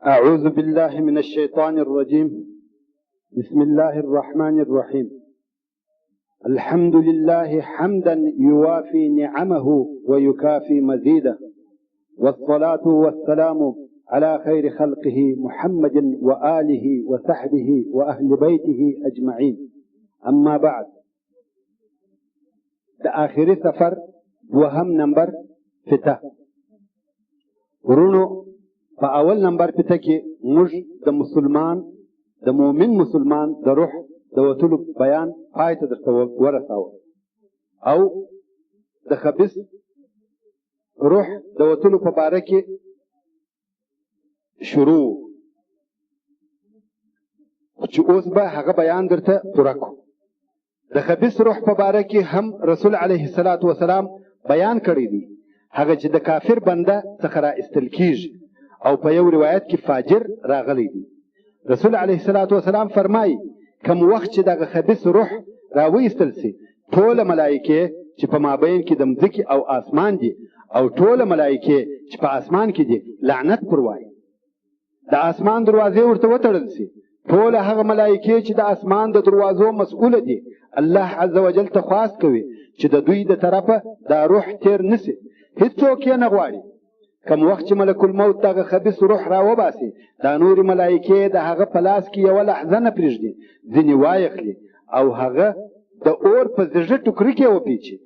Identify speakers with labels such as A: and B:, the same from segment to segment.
A: أعوذ بالله من الشيطان الرجيم. بسم الله الرحمن الرحيم. الحمد لله حمدا يوافي نعمه ويكافي مزيده، والصلاة والسلام على خير خلقه محمد وآله وصحبه وأهل بيته أجمعين. أما بعد، د آخري سفر دوهم نمبر فته ورونو په اول نمبر پته کې موږ د مؤمن مسلمان د روح د وتلو بیان پای ته درته ورساوه، او د خبیث روح د وتلو په باره کې شروع چې اوس به هغه بیان درته پوره کړو. د خبیث روح په باره کې هم رسول علیه الصلاة والسلام بیان کړی دی، هغه چې د کافر بنده څخه را ایستل کیږي، او په یو روایت کې فاجر راغلی دی. رسول علیه الصلاة والسلام فرمایي کوم وخت چې دغه خبیث روح راویستل سي، ټوله ملایکې چې په مابین کې د مځکې او آسمان دي، او ټوله ملایکې چې په آسمان کې دي لعنت پر وایي. د آسمان دروازې ورته وتړل سي، ټوله هغه ملایکې چې د آسمان د دروازو مسؤله دي الله عز وجل ته خواست کوي چې د دوی د طرفه دا روح تیر نسي، هیڅوک یې نه غواړي. کوم وخت چې ملک الموت دغه خبیث روح راوباسي، دا نورې ملایکې د هغه په لاس کې یوه لحظه نه پرېږدي، ځینې وایخلي او هغه د اور په زړه ټوکري کې وپیچي،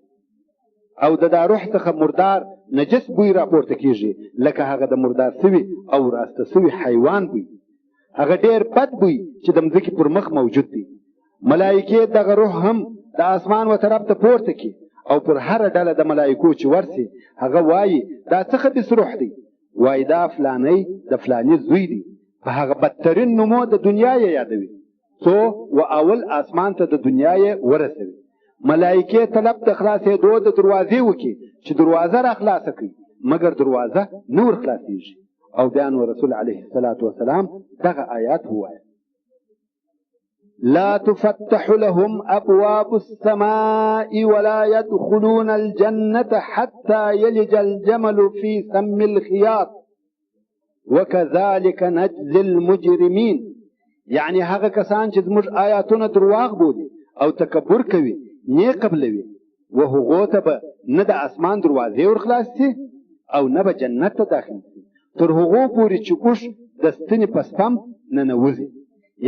A: او د دا روح څخه مردار نجس بوی راپورته کیږي، لکه هغه د مردار سوي او راسته سوي حیوان بوی. هغه ډېر بد بوی چې د مځکې پر مخ موجود دی. ملایکې دغه روح هم د آسمان و طرف ته پورته کی، او پر هر ډله د ملایکو چې ورسي هغه وایي دا څه خبیث روح دی، وایي دا فلانی د فلانی زوی دی، په هغه بدترین نومو د دنیا یې یادوي، څو و اول آسمان ته د دنیا یې ورسوي. ملایکې طلب د خلاصېدو د دروازې وکړي چې دروازه را خلاصه کړي، مګر دروازه نه ور خلاصېږي، او بیا نو رسول علیه الصلاة والسلام دغه آیات ووایه: لا تفتح لهم أبواب السماء ولا يدخلون الجنة حتى يلج الجمل في سم الخياط وكذلك نجزي المجرمين. يعني هغه کسان چې زموږ آیاتونه درواغ بولي او تکبر کوي نه قبلوي، و هغو ته به نه د اسمان دروازې ورخلاص سي او نه به جنت ته داخل سي، تر هغو پورې چې اوښ د ستنې په سپم ننوځي.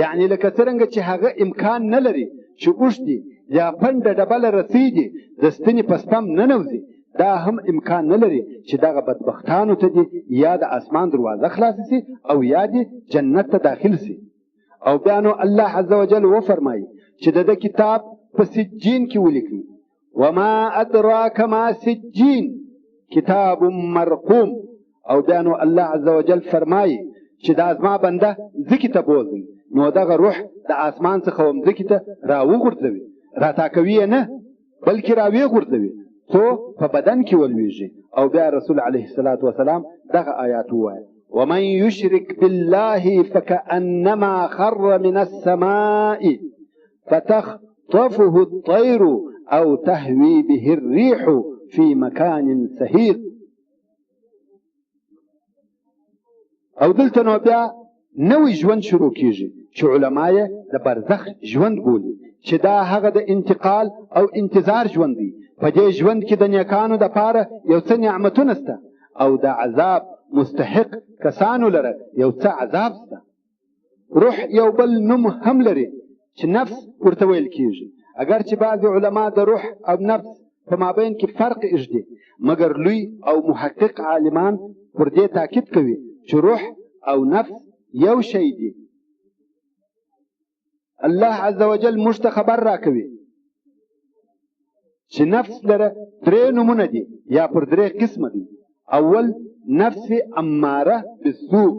A: یعنی لکه څرنګه چې هغه امکان نه لري چې اوښتي یا پنډه ډبله رسۍ دي د ستنې په سپم ننوځي، دا هم امکان نه لري چې دغه بدبختانو ته دي یا د اسمان دروازه خلاصه سي او یا دې جنت ته داخل سي. او بیا نو الله عز وجل وفرمایي چې د ده کتاب په سجین کې ولیکي: وما ادراک ما سجین کتاب مرقوم. او بیا نو الله عز وجل فرمایي چې دا زما بنده ځکې ته بوځئ، نو دغه روح د آسمان څخه مځکې ته راوغورځوي، راتاکوي یې نه بلکې راویې غورځوي څو په بدن کې ولویږي. او بیا رسول علیه الصلاة والسلام دغه آیات ووایه: ومن یشرک بالله فکأنما خر من السماء فتخطفه الطير او تهوي به الريح في مكان سهيق. او دلته نو بیا نوی ژوند شروع کیږي چې علما یې د برزخ ژوند بولي، چې دا هغه د انتقال او انتظار ژوند دی. په دې ژوند کې د نیکانو دپاره یو څه نعمتونه سته، او د عذاب مستحق کسانو لره یو څه عذاب سته. روح یو بل نوم هم لري چې نفس ورته ویل کیږي، اگر چې بعضې علما د روح او نفس په مابین کې فرق اږدي، مګر لوی او محقق عالمان پر دې تاکید کوي چې روح او نفس یو شی دی. الله عز وجل موږ ته خبر راکوي چې نفس لره درې نومونه دي یا پر درې قسمه دي. اول نفس اماره بالسوء،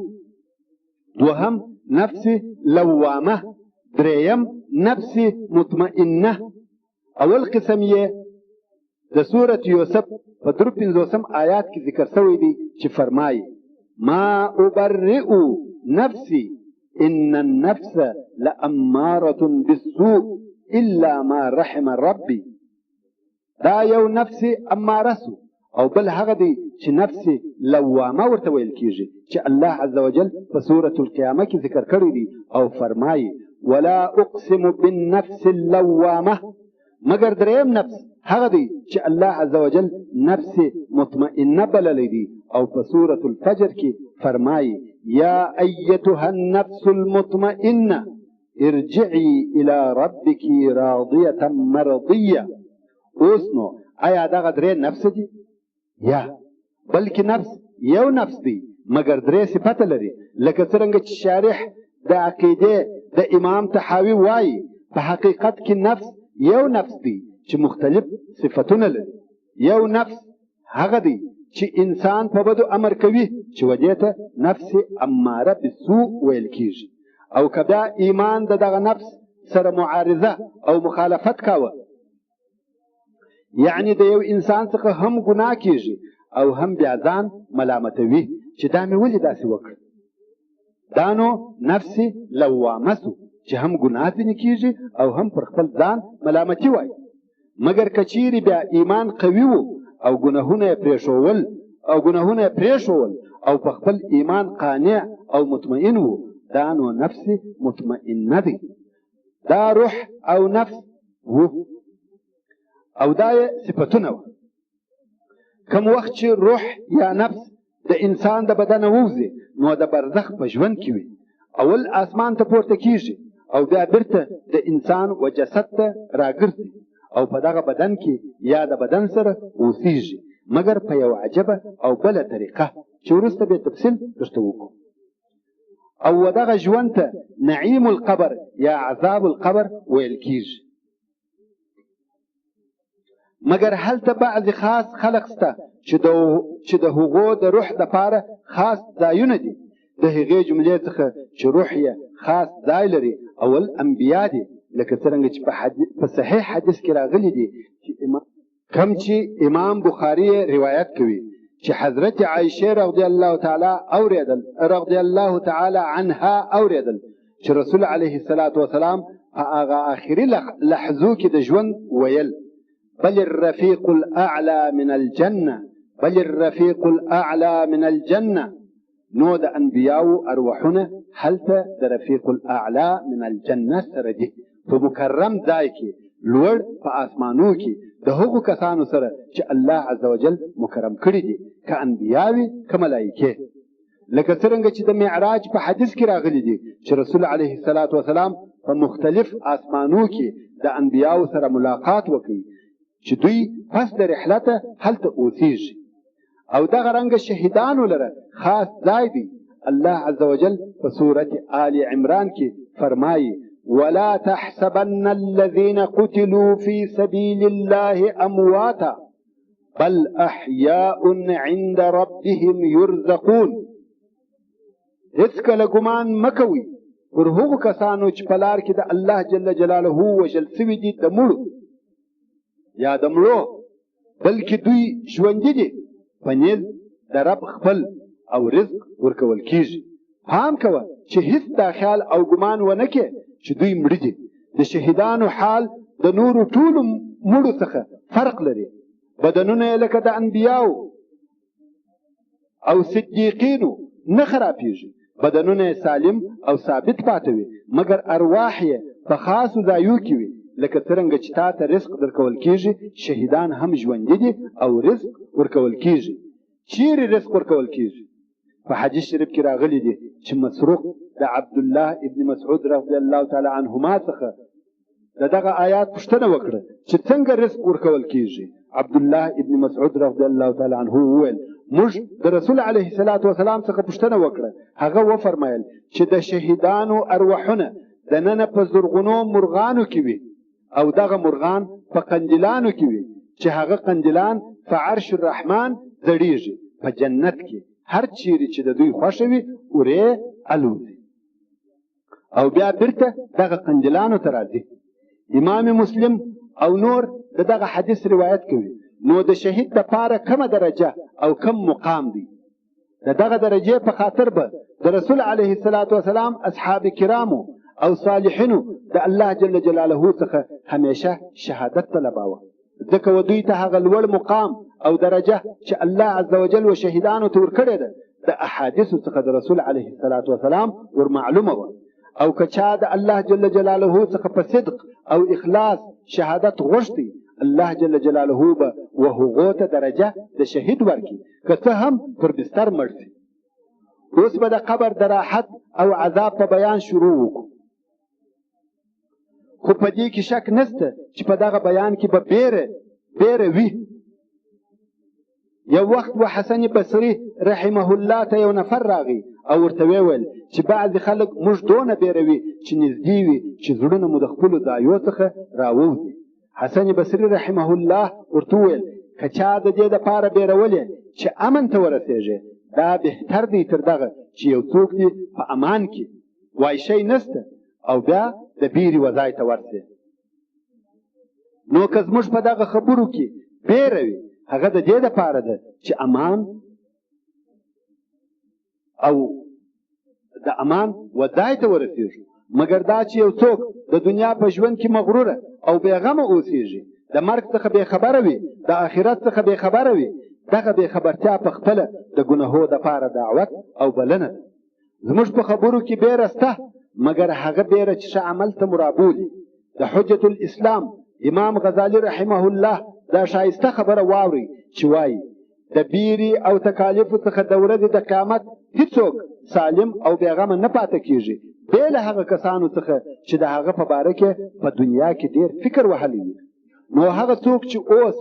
A: دوهم نفس لوامه، دریم نفس مطمئنه. اول قسم یې د سورة یوسف په 53 آیات کې ذکر شوی دی چې فرمایي: ما ابرئ نفسي ان النفس لاماره بالسوء الا ما رحم ربي. دا یو نفس اماره سو، او بل هغه دی چې نفس لوامه ورته ویل کیږي چې الله عز وجل په سورة القیامه کې ذکر کړی دی او فرمایي ولا اقسم بالنفس اللوامه، مگر دریم نفس هغه دی چې الله عز وجل نفس مطمئنه بللی دی او په سورة الفجر کې فرمایي یا ایتها النفس المطمئنه ارجعي الى ربك راضيه مرضيه. اوس نو آیا دغه درې نفس دي یا بلکې نفس یو نفس دی مگر درې صفته لري، لکه څرنګه چې شارح د عقیدې د امام طحاوي وایي په حقیقت کې نفس یو نفس دی چې مختلف صفتونه لري. یو نفس هغه دی چې انسان په بدو امر کوي چې ودې ته نفس اماره بالسوء ویل کیږي، او که بیا ایمان د دغه نفس سره معارضه او مخالفت کاوه، یعنی د یو انسان څخه هم ګناه کیږي او هم بیا ځان ملامتوي چې دا مې ولې داسې وکړ، دا نو نفس لوامه سو چې هم ګناه ځینې کیږي او هم پر خپل ځان ملامتي وایي. مګر که چیرې بیا ایمان قوي و او ګناهونه یې پرېښول او په خپل ایمان قانع او مطمئن و، دا نو نفس مطمئنه دی. دا روح او نفس و او دا یې صفتونه وه. کم وخت چې روح یا نفس د انسان د بدنه ووځي نو د برزخ په ژوند کې وي، اول اسمان ته پورته کیږي او بیا بیرته د انسان و جسد ته راګرځي او په دغه بدن کې یا د بدن سره اوسیږي، مګر په یو عجبه او بله طریقه چې وروسته به تفصیل درته وکړو. او دغه ژوند ته نعیم القبر یا عذاب القبر ویل کیږي. مګر هلته بعضې خاص خلق شته چې د هغو د روح دپاره خاص ځایونه دي. د هغې جملې څخه چې روح یې خاص ځای لري اول انبیا دي، لکه څرنګه چې په صحیح حدیث کې راغلي دي کم چې امام بخاري روایت کوي چې حضرت عایشه رضی الله تعالی عنها اوریدل چې رسول علیه الصلاة والسلام په هغه آخري لحظو کې د ژوند ویل بل الرفیق الاعلى من الجنه. نو د انبیاو ارواحونه هلته د رفیق الاعلى من الجنه سره دي، په مکرم ځای کې لوړ په آسمانو کې د هغو کسانو سره چې الله عز وجل مکرم کړي دي، که انبیاوي که ملایکې. لکه څرنګه چې د معراج په حدیث کې راغلي دي چې رسول علیه الصلاة والسلام په مختلف آسمانو کې د انبیاو سره ملاقات وکړي چې دوی پس د رحلته هلته اوسیږي. او دغه رنګه شهیدانو لره خاص ځای دی. الله عز وجل په سورة آل عمران کې فرمایي ولا تحسبن الذين قتلوا في سبيل الله امواتا بل احياء عند ربهم يرزقون. هیڅکله ګمان مکوي پر هغو کسانو چې په لار کې د الله جل جلاله وژل سوي دي د مړو یا د مړو، بلکې دوی ژوندي دي په نیز د رب خپل او رزق ورکول کیږي. پام کوه چې هیڅ دا خیال او ګمان ونه کې چې دوی مړه دي. د شهیدانو حال د نورو ټولو مړو څخه فرق لري. بدنونه یې لکه د انبیاو او صدیقینو نه خرابېږي، بدنونه یې سالم او ثابت پاتې وي، مګر ارواح یې په خاصو ځایو کې وي. لکه څرنګه چې تا ته رزق درکول کیږي، شهیدان هم ژوندي دي او رزق ورکول کیږي. چیرې رزق ورکول کیږي؟ په حدیث شریف کې راغلی دي چې مسروق د عبدالله ابن مسعود رضی الله تعالی عنهما څخه د دغه آیات پوښتنه وکړه چې څنګه رزق ورکول کیږي. عبدالله ابن مسعود رضی الله تعالی عنه وویل موږ د رسول علیه الصلاة والسلام څخه پوښتنه وکړه، هغه وفرمایل چې د شهیدانو ارواحونه دننه په زرغونو مرغانو کې وي او دغه مرغان په قندیلانو کې وي چې هغه قندیلان په عرش الرحمن ځړیږي. په جنت کې هر چیرې چې د دوی خوښه وي ورې الوزي او بیا بیرته دغه قندیلانو ته راځي. امام مسلم او نور دغه حدیث روایت کوي. نو د شهید دپاره کومه درجه او کم مقام دی؟ دغه درجې په خاطر به د رسول علیه الصلاة والسلام اصحاب کرامو او صالحینو د الله جل جلاله څخه همیشه شهادت طلباوه. ځکه و دوی ته هغه لوړ مقام او درجه چې الله عز وجل و شهیدانو ته ورکړې ده د احادیثو څخه د رسول علیه الصلاة والسلام ورمعلومه وه. او که چا د الله جل جلاله څخه په صدق او اخلاص شهادت غوښتی، الله جل جلاله به و هغو ته درجه د شهید ورکړي، که څه هم پر بستر مړ شي. اوس به د قبر د راحت او عذاب په بیان شروع وکړو، خو په دې کې شک نشته چې په دغه بیان کې به بیره وي. یو وخت و حسن بصري رحمه الله ته یو نفر راغی او ورته ویل چې بعضې خلک موږ دونه بیروي چې نږدې وي چې زړونه مو د خپلو ځایو څخه راووځي. حسن بصري رحمه الله ورته وویل که چا د دې دپاره بیرولې چې امن ته ورسېږي، دا بهتر دی تر دغه چې یو څوک دې په امان کې وای شی نسته او بیا د بیرې وځای ته ورسې. نو که زموږ په دغه خبرو کې بیره وي، هغه د دې دپاره ده چې امان او د امان وځای ته ورسېږو. مګر دا چې یو څوک د دنیا په ژوند کې مغروره او بېغمه اوسېږي، د مرګ څخه بېخبره وي، د آخرت څخه بېخبره وي، دغه بېخبرتیا په خپله د ګناهو دپاره دعوت او بلنه ده. زموږ په خبرو کې بیره سته، مګر هغه بیره چې ښه عمل ته مرابولي. د حجة الاسلام امام غزالی رحمه الله دا شایسته خبره واوري چې وایي د بیرې او تکالیفو څخه د ورځې د قیامت هیڅوک سالم او بېغمه نه پاته کېږي بې له هغه کسانو څخه چې د هغه په باره کې په دنیا کې ډېر فکر وهلی وي. نو هغه څوک چې اوس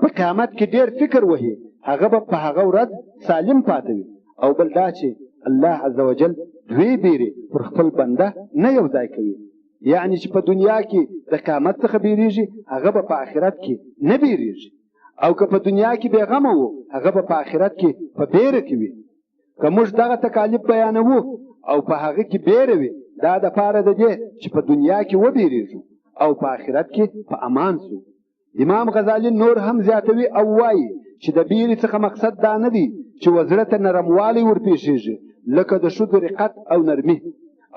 A: په قیامت کې ډېر فکر وهي، هغه به په هغه ورځ سالم پاته وي. او بل دا چې الله عز وجل دوی بیرې پر خپل بنده نه یو ځای کوي، یعنی چې په دنیا کې د قیامت څخه بیریږي، هغه به په آخرت کې نه بیریږي. او که په دنیا کې بېغمه و، هغه به په آخرت کې په بیره کې وي. که موږ دغه تکالیف بیانوو او په هغه کې بیره وي، دا دپاره د دې چې په دنیا کې وبیریږو او په آخرت کې په امان سو. امام غزالی نور هم زیاتوي او وایي چې د بیرې څخه مقصد دا نه دی چې وزړه ته نرموالی ورپېښېږي، لکه د ښځو رقت او نرمي،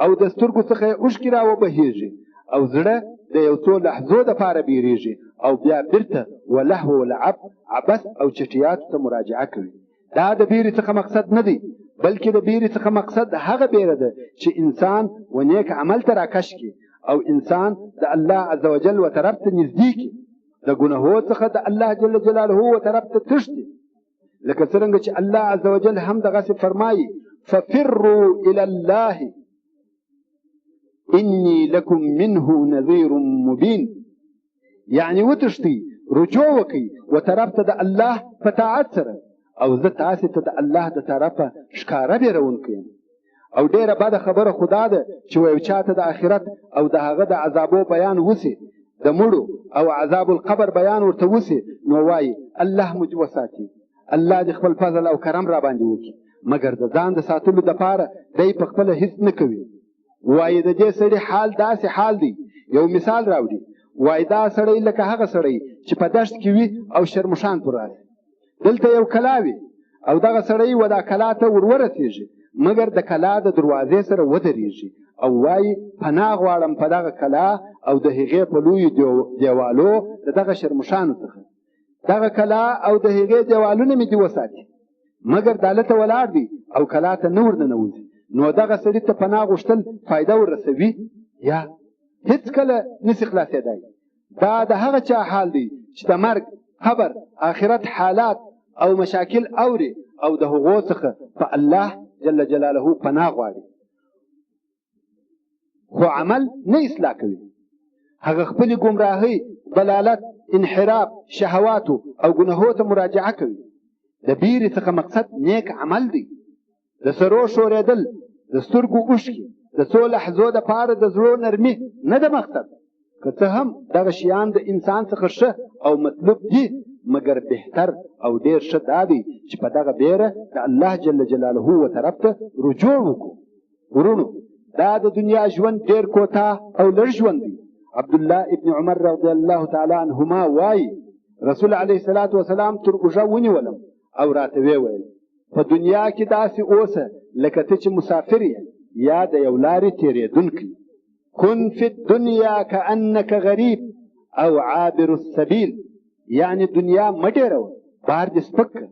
A: او د سترګو څخه یې اوښکې راوبهېږي او زړه د یو څو لحظو دپاره بیریږي او بیا بیرته ولهو ولعب عبث او چټیاتو ته مراجعه کوي. دا د بیرې څخه مقصد نه دی، بلکې د بیرې څخه مقصد هغه بیره ده چې انسان و نیک عمل ته راکش کړي او انسان د الله عز وجل و طرف ته نږدې کړي، د ګناهو څخه د الله جل جلاله و طرف ته تښتي. لکه څرنګه چې الله عز وجل هم دغسې فرمایي ففروا الى الله انی لکم منه نذیر مبین، یعنی وتښتئ، رجوع وکئ و طرف ته د الله په طاعت سره، او زه تاسې ته د الله د طرفه ښکاره بیرونکی یم. او ډېره بده خبره خو دا ده چې یو چا ته د آخرت او د هغه د عذابو بیان وسي، د مړو او عذاب القبر بیان ورته وسي، نو وایي الله مو دې وساتي، الله دې خپل فضل او کرم را باندې وکړي. مګر د ځان د ساتلو دپاره دی په خپله هیڅ نه کوي. وایي د دې سړي حال داسې حال دی، یو مثال راوړي، وایي دا سړی لکه هغه سړی چې په دشت کې وي او شرمشان پر راسي. دلته یو کلا وي او دغه سړی و دا کلا ته ورورسېږي، مګر د کلا د دروازې سره ودرېږي او وایي پناه غواړم په دغه کلا او د هغې په لویو دیوالو د دغه شرمشانو څخه. دغه کلا او د هغې دیوالونه مې دې وساتي، مګر دا هلته ولاړ دی او کلا ته نه ورننوځي. نو دغه سړي ته پناه غوښتل فایده وررسوي یا هېڅکله نسي خلاصېدی. دا د هغه چا حال دی چې د مرګ، قبر، آخرت حالات او مشاکل اوري او د هغو څخه په الله جل جلاله پناه غواړي، خو عمل نه اصلاح کوي. هغه خپلې ګمراهۍ، ضلالت، انحراف، شهواتو او ګناهو ته مراجعه کوي. د بیرې څخه مقصد نیک عمل دی. د سرو شورېدل، د سترګو اوښکې، د څو لحظو دپاره د زړو نرمي نه ده مقصد. که څه هم دغه شیان د انسان څخه ښه او مطلوب دي، مګر بهتر او ډېر ښه دا دی چې په دغه بیره د الله جل جلاله و طرف ته رجوع وکړو. ورونو، دا د دنیا ژوند ډېر کوتاه او لږ ژوند دی. عبدالله ابن عمر رضی الله تعالی عنهما وایي رسول علیه الصلاة والسلام تر اوږه ونیولم او راته ویې ویل په دنیا کې داسې اوسه لکه ته چې مسافر یې یا د یو لارې تېرېدونکی. کن فی الدنیا کأنک غریب او عابر السبیل یعنی دنیا مه ډېروه بار دې سپک کړه.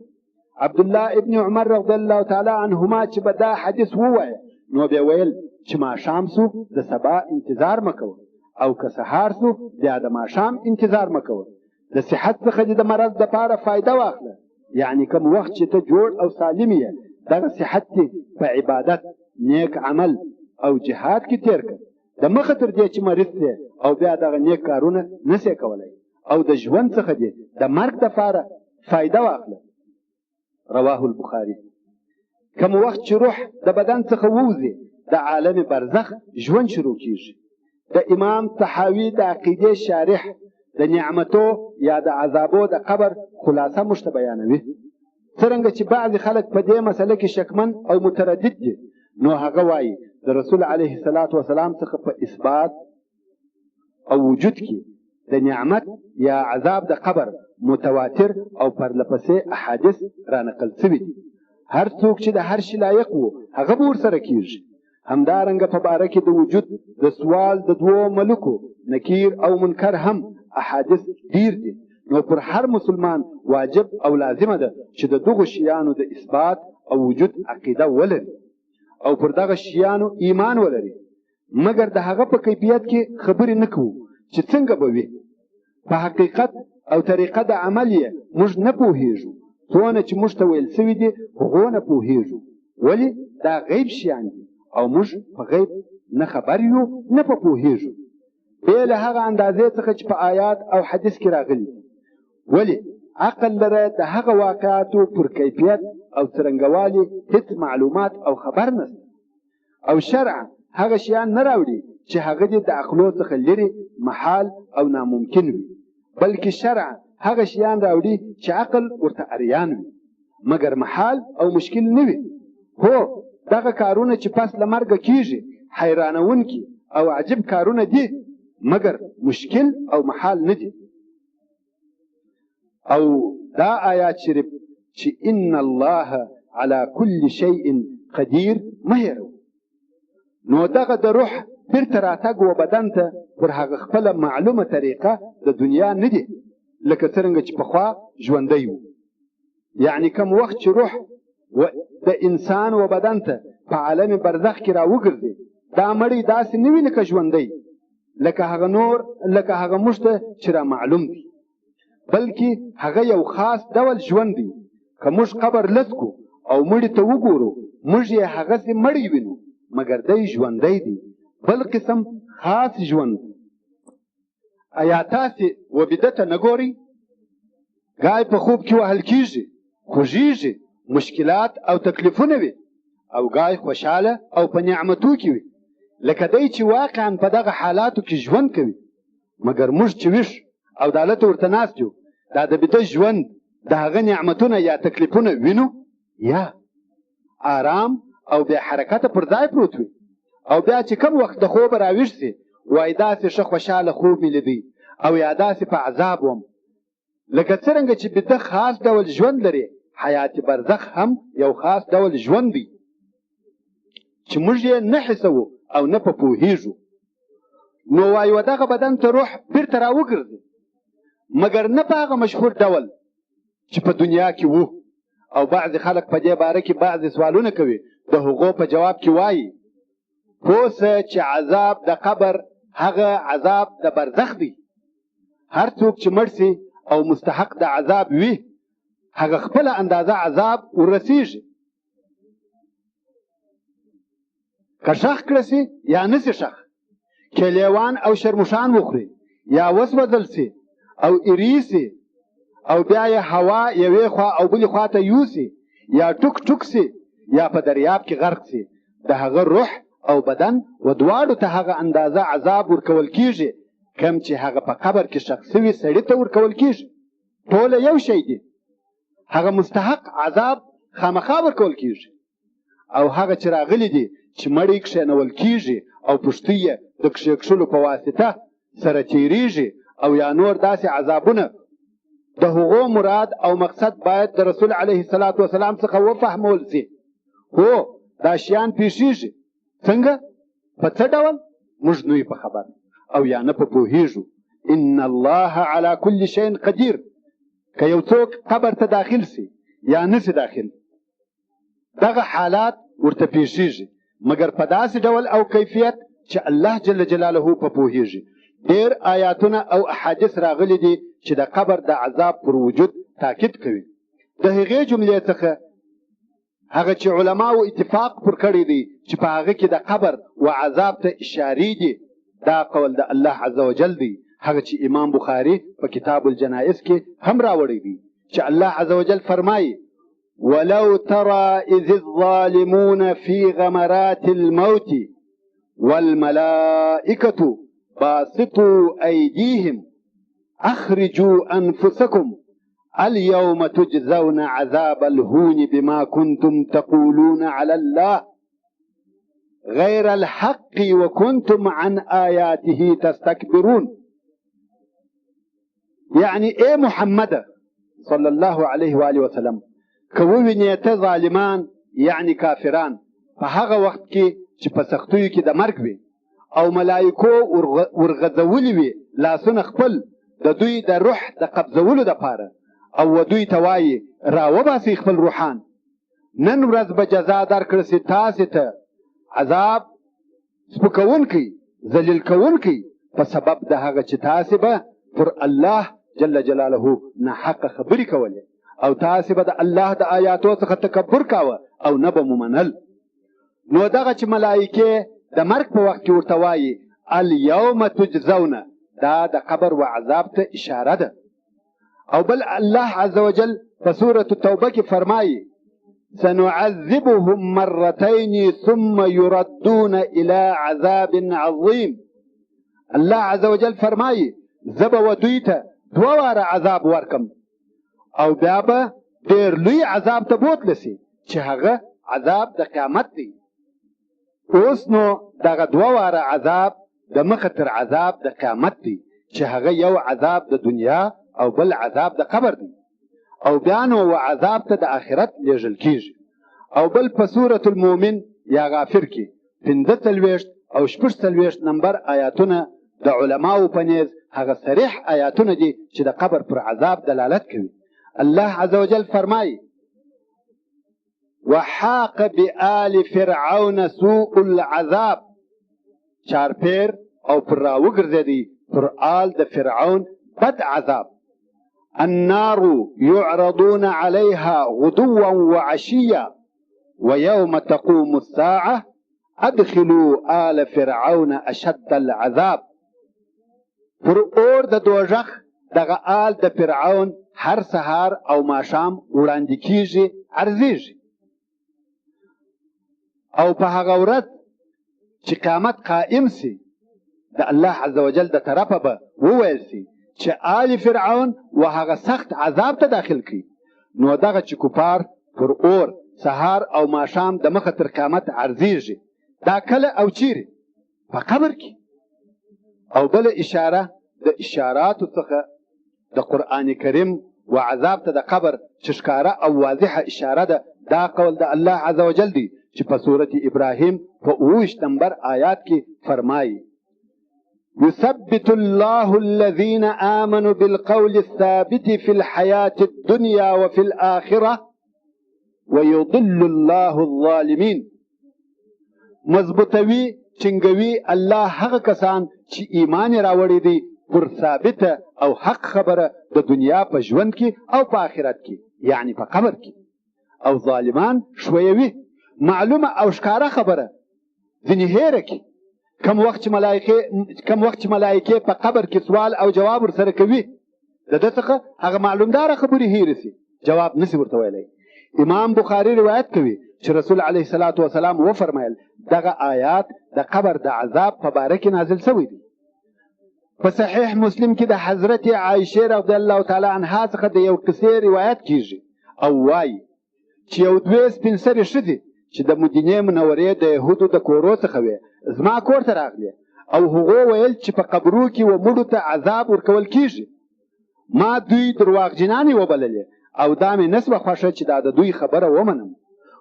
A: عبدالله ابن عمر رضی الله تعالی عنهما چې به دا حدیث ووایه نو بیا ویل چې ماښام سو د سبا انتظار مه کوه او که سهار سو بیا د ماښام انتظار مه کوه. د صحت څخه دې د مرض دپاره فایده واخله، یعنی کوم وخت چې ته جوړ او سالم یې دغه صحت دې په عبادت، نیک عمل او جهاد کې تیر کړه، د مخه تر دې چې مریض دی او بیا دغه نیک کارونه نسې کولی، او د ژوند څخه دې د مرګ دپاره فایده واخله. رواه البخاري. کوم وخت چې روح د بدن څخه ووځي د عالم برزخ ژوند شروع کیږي. د امام طحاوي د عقیدې شارح د نعمتو یا د عذابو د قبر خلاصه موږ ته بیانوي. څرنګه چې بعضې خلک په دې مسله کې شکمن او متردد دي، نو هغه وایي د رسول علیه الصلاة وسلام څخه په اثبات او وجود کې د نعمت یا عذاب د قبر متواتر او پرلپسې احادیث رانقل شوي دي. هر څوک چې د هر شي لایق و هغه به ورسره کیږي. همدارنګه په باره کې د وجود د سوال د دوو ملکو نکیر او منکر هم احادیث ډیر دي. نو پر هر مسلمان واجب او لازمه ده چې د دغو شیانو د اثبات او وجود عقیده ولري او پر دغه شیانو ایمان ولري، مګر د هغه په کیفیت کې خبرې نه کوو چې څنګه به وي. په حقیقت او طریقه د عمل یې موږ نه پوهیږو، څونه چې موږ ته ویل سوي دي هغو نه پوهیږو، ولې دا غیب شیان دي او موږ په غیب نه خبر یو نه په پوهیږو بې له هغه اندازې څخه چې په آیات او حدیث کې راغلي دي. ولې عقل لره د هغه واقعاتو پر کیفیت او څرنګوالي هیڅ معلومات او خبر نشته، او شرع هغه شیان نه راوړي چې هغه دې د عقلو څخه لرې محال او ناممکن وي، بلکې شرع هغه شیان راوړي چې عقل ورته اریان وي مګر محال او مشکل نه وي. هو دغه کارونه چې پس له مرګه کیږي حیرانونکي او عجیب کارونه دي مګر مشکل او محال نه دي. او دا آیات شریف چې ان الله على كل شيء قدیر مه هېروه. نو دغه د روح بیرته راتګ و بدن ته پر هغه خپله معلومه طریقه د دنیا نه دي، لکه څرنګه چې پخوا ژوندی و. یعنی کم وخت چې روح د انسان و بدن ته په عالم برزخ کې راوګرځي دا مړی داسې نه وي لکه ژوندی، لکه هغه موږ ته چې را معلوم دي، بلکې هغه یو خاص ډول ژوند دی. که موږ قبر لڅ کړو او مړي ته وګورو موږ یې هغسې مړی وینو مګر دی ژوندی دی، بل قسم خاص ژوند. ایا تاسې وبیده ته نه ګورئ؟ ګای په خوب کې وهل کېږي، خوږېږي، مشکلات او تکلیفونه وي، او ګای خوشحاله او په نعمتو کې وي، لکه دی چې واقعا په دغه حالاتو کې ژوند کوي. مګر موږ چې ویښ او دالته ورته ناست یو دا د بیده ژوند د هغه نعمتونه یا تکلیفونه وینو یا آرام او بیا حرکته پر ځای پروت وي، او بیا چې کم وخت د خوبه راویښ سي وایي داسې ښه خوشحاله خوب مې لیدی او یا داسې په عذاب وم. لکه څرنګه چې بیده خاص ډول ژوند لري، حیات برزخ هم یو خاص ډول ژوند دی چې موږ یې نه حسوو او نه په پوهیږو. نو وایو دغه بدن ته روح بیرته راوګرځي مګر نه په هغه مشهور ډول چې په دنیا کې وو. او بعضې خلک په دې باره کې بعضې سوالونه کوي، د هغو په جواب کې وایي پوه سه چې عذاب د قبر هغه عذاب د برزخ دی. هر څوک چې مړ سي او مستحق د عذاب وي هغه خپله اندازه عذاب ورسیږي، که شخ کړه سي یا نسي شخ، که لیوان او شرموشان وخوري یا وسوځل سي او ایریسي او بیا یې هوا یوې خوا او بلې خوا ته یوسي یا ټوک ټوک سي یا په دریاب کې غرق سي، د هغه روح او بدن و دواړو ته هغه اندازه عذاب ورکول کیږي کم چې هغه په قبر کې ښخ سوي سړي ته ورکول کیږي. ټوله یو شی دی، هغه مستحق عذاب خامخا ورکول کیږي، او هغه چې راغلی دي چې مړی کښېنول کیږي او پښتۍ یې د کښېکښلو په واسطه سره تیریږي او یا نور داسې عذابونه، د هغو مراد او مقصد باید د رسول علیه الصلاة وسلام څخه وفهمول سي. هو دا شیان پیښیږي، څنګه په څه ډول موږ نه یو په خبر او یا نه په پوهیږو، ان الله على كل شيء قدیر. که یو څوک قبر ته داخل سي یا نسي داخل، دغه حالات ورته پیښیږي، مګر په داسې ډول او کیفیت چې الله جل جلاله په پوهیږي. ډېر آیاتونه او احادیث راغلي دي چې د قبر د عذاب پر وجود تاکید کوي. د هغې جملې څخه هغه چې علماو اتفاق پر کړی دی چې په هغه کې د قبر و عذاب ته اشارې دي، دا قول د الله عز وجل دی، هغه چې امام بخاري په کتاب الجنائز کې هم راوړی دی چې الله عز وجل فرمایي: ولو ترى إذ الظالمون في غمرات الموت والملائكة باسطوا أيديهم أخرجوا أنفسكم اليوم تجزون عذاب الهون بما كنتم تقولون على الله غير الحق وكنتم عن آياته تستكبرون. يعني اے محمد صلى الله عليه وآله وسلم، که ووینې ته ظالمان یعنی کافران په هغه وخت کې چې په سختیو کې د مرګ وي او ملایکو ورغځولي وي لاسونه خپل د دوی د روح د قبضولو دپاره، او دوی ته وایي راوباسئ خپل روحان، نن ورځ به جزا درکړه سي تاسې ته عذاب سپکونکی ذلیل کوونکی په سبب د هغه چې تاسې به پر الله جل جلاله ناحقه خبرې کولې او تاسې به د الله د آیاتو څخه تکبر کاوه او نه به مو منل. نو دغه چې ملایکې د مرګ په وخت کې ورته وایي الیوم تجزون، دا د قبر و عذاب ته اشاره ده. او بل الله عز وجل په سورة التوبه کې فرمایي: سنعذبهم مرتين ثم يردون الى عذاب عظیم. الله عز وجل فرمایي زه به دوی ته دوه واره عذاب ورکم او بیا به ډېر لوی عذاب ته بوتله سي چې هغه عذاب د قیامت دی. اوس نو دغه دوه واره عذاب د مخه تر عذاب د قیامت دی چې هغه یو عذاب د دنیا او بل عذاب د قبر دی، او بیا نو عذاب ته د آخرت لیږل کیږي. او بل په سورة المؤمن یا غافر کې 45 او 46 نمبر آیاتونه د علماو په نیز هغه صریح آیاتونه دي چې د قبر پر عذاب دلالت کوي. الله عز وجل فرمایي: وحاق بآل فرعون سوء العذاب. چارپیر او پر راوګرځېدی پر آل د فرعون بد عذاب. النار يعرضون عليها غدوا وعشيا ويوم تقوم الساعة ادخلوا آل فرعون أشد العذاب. پر اور د دوزخ دغه آل د فرعون هر سهار او ماښام وړاندې کیږي، عرضیږي، او په هغه ورځ چې قیامت قائم سي د الله عز وجل د طرفه به وویل سي چې آل فرعون و هغه سخت عذاب ته داخل کړي. نو دغه چې کفار پر اور سهار او ماښام د مخه تر قیامت عرضیږي، دا کله او چیرې؟ په قبر کې. او بل اشاره د اشاراتو څخه د قرآن کریم و عذاب ته د قبر چې ښکاره او واضحه اشاره ده، دا قول د الله عز وجل دی چې په سورة ابراهیم په 28 نمبر آیات کې فرمایي: يثبت الله الذين آمنوا بالقول الثابت في الحياة الدنيا وفي الآخرة ويضل الله الظالمين. مضبوطوي چنګوي الله هغه کسان چې ایمان راوړي دي پر ثابته او حق خبره د دنیا په ژوند کې او په آخرت کې، یعنی په قبر کې، او ظالمان شویوي معلومه او ښکاره خبره ځینې هیره کې. کم وخت چې ملایکې په قبر کې سوال او جواب ورسره کوي، د ده څخه هغه معلومداره خبرې هیرې سي، جواب نسي ورته ویلی. امام بخاري روایت کوي چې رسول علیه الصلاة وسلام وفرمایل دغه آیات د قبر د عذاب په باره کې نازل شوی دی. په صحیح مسلم کې د حضرت عایشه رضی الله تعالی عنها څخه د یو قصې روایت کیږي او وایي چې یو دوې سپین سرې ښځې چې د مدینې منورې د یهودو د کورو څخه وې زما کور ته راغلې او هغو ویل چې په قبرو کې و مړو ته عذاب ورکول کیږي. ما دوی درواغجنانې وبللې او دا مې نسوه خوښه چې دا د دوی خبره ومنم.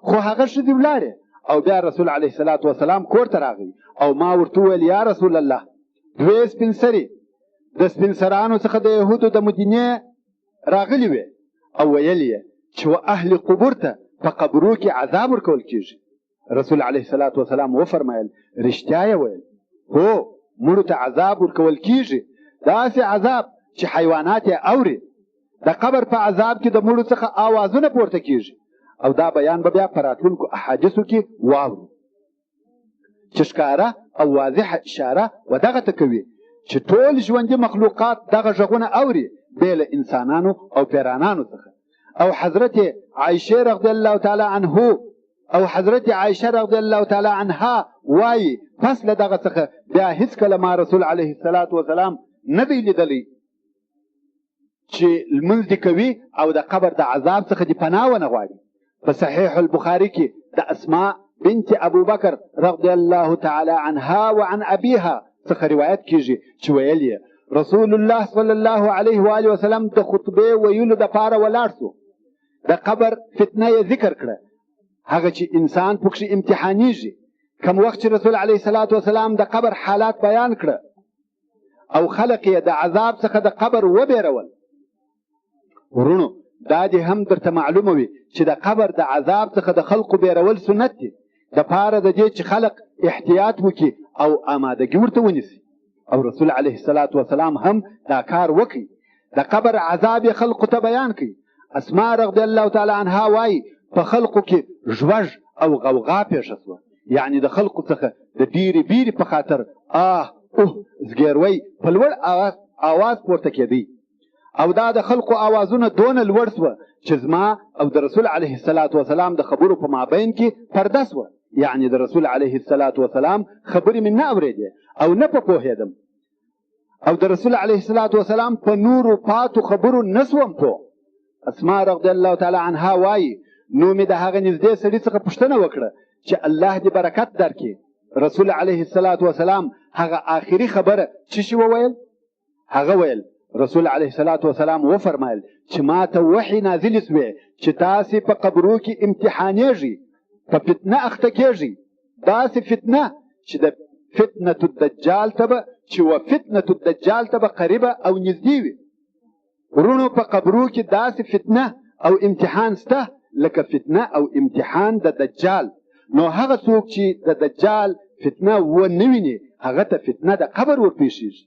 A: خو هغه ښځې ولاړې او بیا رسول علیه السلام کور ته راغی او ما ورته وویل یا رسول الله، دوې سپین سرې د سپین سرانو څخه د یهودو د مدینې راغلي وې او ویل یې چې اهل قبور ته په قبرو کې عذاب ورکول کېږي. رسول علیه الصلاة والسلام وفرمایل رښتیا یې ویل، هو مړو ته عذاب ورکول کېږي، داسې عذاب چې حیوانات یې اوري. د قبر په عذاب کې د مړو څخه آوازونه پورته کېږي او دا بیان به بیا په راتلونکو احادیثو کې واورو چې ښکاره او واضحه اشاره و دغه ته کوي چې ټول ژوندي مخلوقات دغه غږونه اوري بې له انسانانو او پیرانانو څخه. او حضرت عایشه رضی الله تعالی عنه او حضرت عایشه رضی الله تعالی عنها وایي پس له دغه څخه بیا هیڅکله ما رسول علیه الصلاة والسلام نه دی لیدلی چې لمونځ دې کوي او د قبر د عذاب څخه دې پناه ونه غواړي. په صحیح البخاري کې د اسماء بنت ابو بکر رضی الله تعالی عنها وعن ابيها څخه روایت کیږي چې ویل یې رسول الله صلی الله علیه و آله وسلم د خطبه ویلو د پاره ولاړ شو. د قبر فتنه یې ذکر کړه، هغه چې انسان پکې امتحانیږي. کوم وخت چې رسول علیه الصلاة والسلام د قبر حالات بیان کړه او خلق یې د عذاب څخه د قبر وبېرول. ورونو دا دې هم درته معلومه وي چې د قبر د عذاب څخه د خلقو بیرول سنت دي د پاره د دې چې خلق احتیاط وکړي او آمادګي ورته ونیسي. او رسول علیه الصلاة والسلام هم دا کار وکړي، د قبر عذاب یې خلقو ته بیان کړي. اسماء رضی الله تعالی عنها وایي په خلقو کې ژوژ او غوغا پیښه شوه، یعنی د خلقو څخه د بیرې په خاطر زګیروی په لوړ آواز پورته کېدی او دا د خلقو آوازونه دونه لوړ سوه چې زما او د رسول علیه الصلاة والسلام د خبرو په مابین کې پرده سوه، یعنی د رسول علیه الصلاة والسلام خبرې مې نه اورېدې او نه په پوهېدم او د رسول علیه الصلاة والسلام په نورو پاتو خبرو نه سوم پوه. اسماء رضی الله تعالی عنها وایي نو مې د هغه نږدې سړي څخه پوښتنه وکړه چې الله دې برکت درکړي. رسول علیه الصلاة والسلام هغه آخري خبره څه شي وویل؟ هغه ویل رسول علیه الصلاة والسلام وفرمایل چې ما ته وحی نازلې سوې چې تاسې په قبرو کې امتحانېږئ، په فتنه اخته کېږئ، داسې فتنه چې د فتنة الدجال ته به چې فتنة الدجال ته به قریبه او نږدې وي. ورونو په قبرو کې داسې فتنه او امتحان شته لکه فتنه او امتحان د دجال. نو هغه څوک چې د دجال فتنه ونه ویني هغه ته فتنه د قبر ورپېښېږي.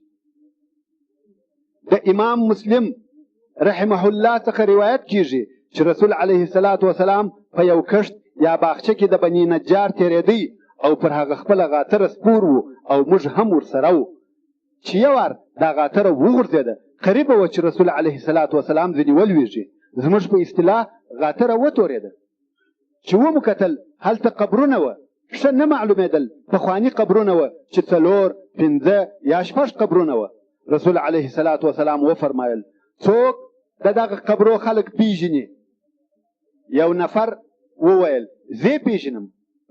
A: د امام مسلم رحمه الله څخه روایت کیږي چې رسول علیه الصلاة والسلام په یو کښت یا باغچه کې د بني نجار تېرېدی او پر هغه خپله غاتره سپور و او موږ هم ورسره و چې یو وار دا غاتره وغورځېده قریبه وه چې رسول علیه الصلاة والسلام ځینې ولویږي. زموږ په اصطلاح غاتره وتورېده چې ومو کتل هلته قبرونه وه ښه نه معلومېدل، پخواني قبرونه وه چې 4 5 یا 6 قبرونه وه. رسول علیه الصلاة والسلام وفرمایل څوک د دغه قبرو خلک پیژني؟ یو نفر وویل زه پیژنم.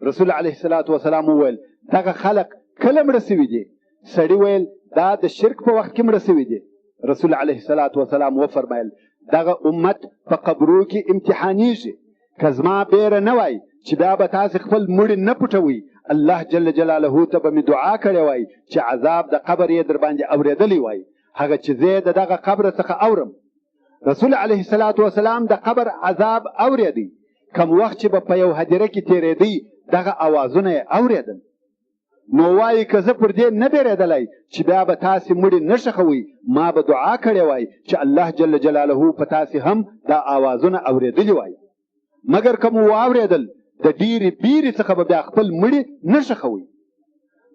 A: رسول علیه الصلاة والسلام وویل دغه خلک کله مړه سوي دي؟ سړي ویل دا د شرک په وخت کې مړه سوي دي. رسول علیه الصلاة والسلام وفرمایل دغه امت په قبرو کې امتحانېږي، که زما بیره نه وای چې بیا به تاسې خپل مړي نه پټوئ، الله جل جلاله ته به مې دعا کړې وای چې عذاب د قبر یې در باندې اورېدلی وای، هغه چې زه د دغه قبر څخه اورم. رسول علیه الصلاة والسلام د قبر عذاب اورېدی. کم وخت چې به په یو هدیره کې تېرېدی دغه اوازونه یې اورېدل. نو وایي که زه پر دې نه بیرېدلی چې بیا به تاسې مړي نه ښخوئ، ما به دعا کړې وای چې الله جل جلاله په تاسې هم دا اوازونه اورېدلي وای. مګر که مو واورېدل د ډېرې بیرې څخه به بیا خپل مړي نه ښخوئ.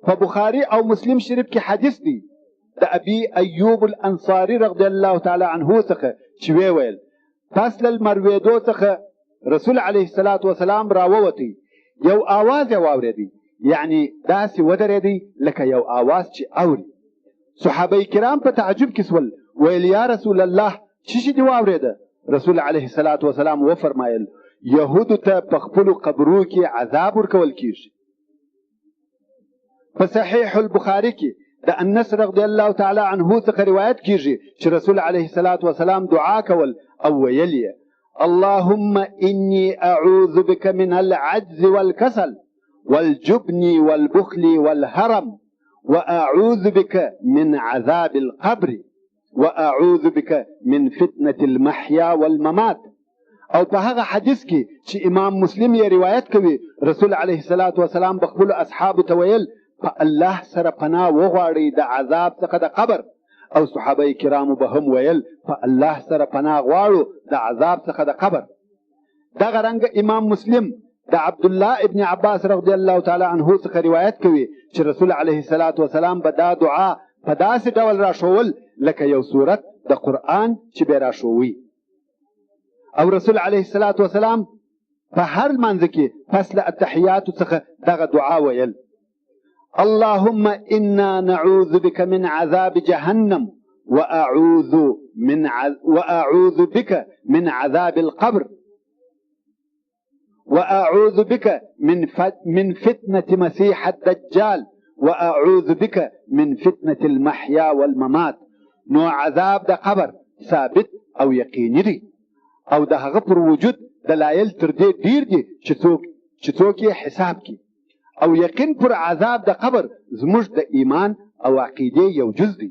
A: په بخاري او مسلم شریف کې حدیث دی د ابي ایوب الانصاري رضی الله تعالی عنه څخه چې ویل پس له لمروېدو څخه رسول علیه الصلاة والسلام راووتی، یو آواز یې واورېدی، یعنی داسې ودرېدی لکه یو آواز چې اوري. صحابه کرام په تعجب کې سول، ویل یا رسول الله څه شي دې واورېده؟ رسول علیه الصلاة والسلام وفرمایل یهودو ته په خپلو قبرو کې عذاب ورکول کېږي. په صحیح البخاري کې د انس رضی الله تعالی عنه څخه روایت کیږي چې رسول علیه الصلاة والسلام دعا کول او ویل یې اللهم انی اعوذ بک من العجز والکسل والجبن والبخل والهرم واعوذ بك من عذاب القبر واعوذ بك من فتنه المحیا والممات. او په هغه حدیث کې چې امام مسلم یې روایت کوي، رسول علیه الصلاة والسلام به خپلو اصحابو ته ویل په الله سره پناه وغواړئ د عذاب څخه د قبر. او صحابه کرامو به هم ویل په الله سره پناه غواړو د عذاب څخه د قبر. دغه رنګه امام مسلم د عبدالله ابن عباس رضی الله تعالی عنه څخه روایت کوي چې رسول علیه الصلاة والسلام به دا دعا په داسې ډول راښول لکه یو سورت د قرآن چې به راښوي. او رسول علیه الصلاة والسلام په هر لمانځه کې پس له التحیاتو څخه دغه دعا ویل: اللهم انا نعوذ بك من عذاب جهنم واعوذ بك من عذاب القبر واعوذ بك من فتنة مسيح الدجال واعوذ بك من فتنة المحيا والممات. نو عذاب د قبر ثابت او یقیني دی، او د هغه پر وجود دلایل تر دې ډیر دي چې څوک یې حساب کی. او یقین پر عذاب د قبر زموږ د ایمان او عقیده یو جز دی.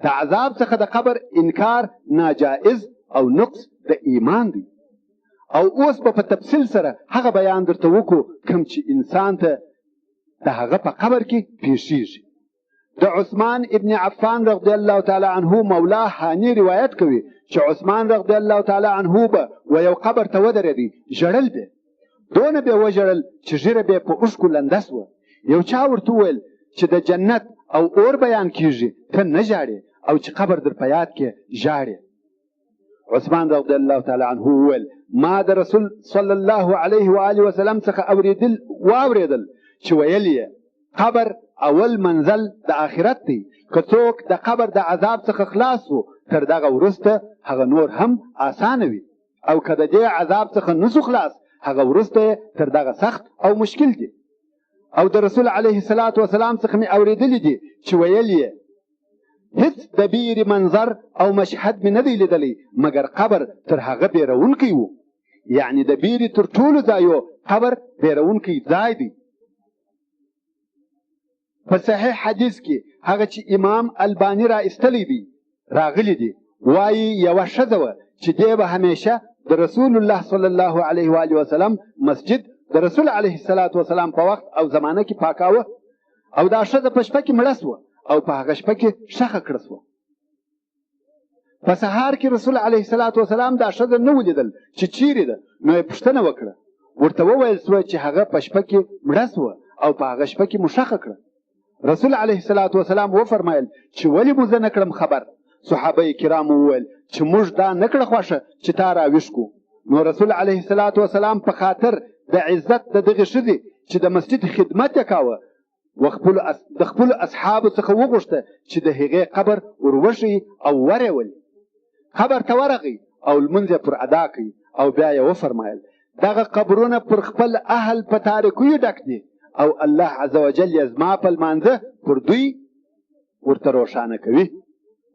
A: د عذاب څخه د قبر انکار ناجائز او نقص د ایمان دی. او اوس په تفصیل سره هغه بیان درته وکړو کوم چې انسان ته د هغه په قبر کې پیښیږي. د عثمان ابن عفان رضی الله تعالی عنه مولا هانی روایت کوي چې عثمان رضی الله تعالی عنه به و یو قبر ته ودرېدی، ژړل به دونه به وژړل چې ژیره به په اوښکو لنده سوه. یو چا ورته وویل چې د جنت او اور بیان کیږي، ته نه ژاړې، او چې قبر در په یاد کې ژاړې. عثمان رضی الله تعالی عنه وویل ما د رسول صلی الله علیه و آله وسلم څخه واورېدل چې ویل یې قبر اول منزل د آخرت دی. که څوک د قبر د عذاب څخه خلاص و تر دغه وروسته هغه نور هم آسانه وي، او که د دې عذاب څخه نسو خلاص هغه وروسته تر دغه سخت او مشکل دی. او د رسول علیه الصلاة والسلام څخه مې اورېدلی دي چې ویل یې هیڅ د بیرې منظر او مشهد مې نه دی لیدلی مګر قبر تر هغه بیرونکی و. یعنی د بیرې تر ټولو ځایو قبر بیرونکی ځای دی. په صحیح حدیث کې هغه چې امام البانی را ایستلی دی راغلی دی، وایي یوه ښځه وه چې دی به همیشه د رسول الله صلی الله علیه و آله وسلم مسجد د رسول علیه الصلاة والسلام په وخت او زمانه کې پاکاوه، او دا ښځه په شپه کې مړه سوه او په هغه شپه کې ښخه کړه سوه. په سهار کې رسول علیه الصلاة والسلام دا ښځه نه ولیدل چې چیرې ده، نو یې پوښتنه وکړه، ورته وویل سوه چې هغه په شپه کې مړه سوه او په هغه شپه کې مو ښخه کړه. رسول علیه الصلاة والسلام وفرمایل چې ولې مو زه نه کړم خبر؟ صحابه کرامو وویل چې موږ دا نه کړه خوښه چې تا راویښ کړو. نو رسول علیه الصلاة والسلام په خاطر د عزت د دغې ښځې چې د مسجد خدمت یې کاوه د خپلو اصحابو څخه وغوښته چې د هغې قبر وروښیي او ورې ولي. قبر ته ورغی او لمونځ یې پر ادا کړي، او بیا یې وفرمایل دغه قبرونه پر خپل اهل په تاریکیو ډک دي، او الله عز وجل یې زما په لمانځه پر دوی ورته روښانه کوي.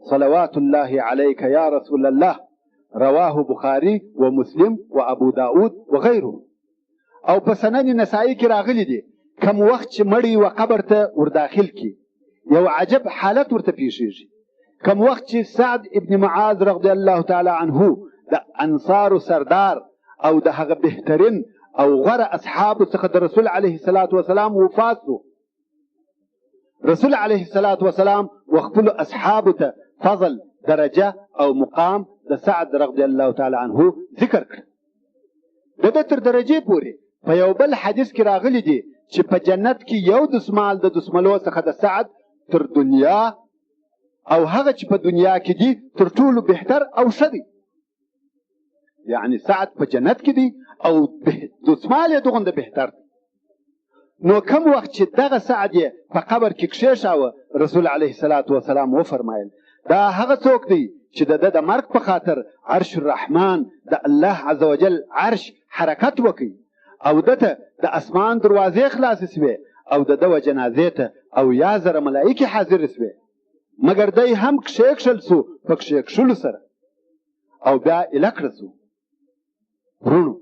A: صلوات الله علیک یا رسول الله، رواه بخاری و مسلم و ابو داود و غیره. او په سنن نسائی کې راغلی دی کم وخت چې مړی و قبر ته ورداخل کی یو عجب حالت ورته پیښیږي. کم وخت چې سعد ابن معاذ رضی الله تعالی عنه د انصار سردار او د هغه بهترین او غره اصحاب څخه د رسول علیه الصلاة والسلام وفات سو، رسول علیه الصلاة والسلام وخپل اصحاب ته فضل درجه او مقام د سعد رضی الله تعالی عنه ذکر کړ. د ده تر درجې پورې په یو بل حدیث کې راغلی دی چې په جنت کې یو دسمال د دسملو څخه د سعد تر دنیا او هغه چې په دنیا کې دی تر ټولو بهتر او ښه دی. یعنی سعد په جنت کې دی او دسمال یې دغومره بهتر دی. نو کم وخت چې دغه سعد یې په قبر کې کښېښاوه، رسول علیه الصلاة والسلام وفرمایل دا هغه څوک دی چې د ده د مرګ په خاطر عرش الرحمن د الله عز وجل عرش حرکت وکړي، او ده ته د اسمان دروازې خلاصې سوې، او د ده و جنازې ته او یا زره ملایکې حاضرې سوې، مګر دی هم کښېکښل سو په کښېکښلو سره او بیا ایله کړه سو. ورونو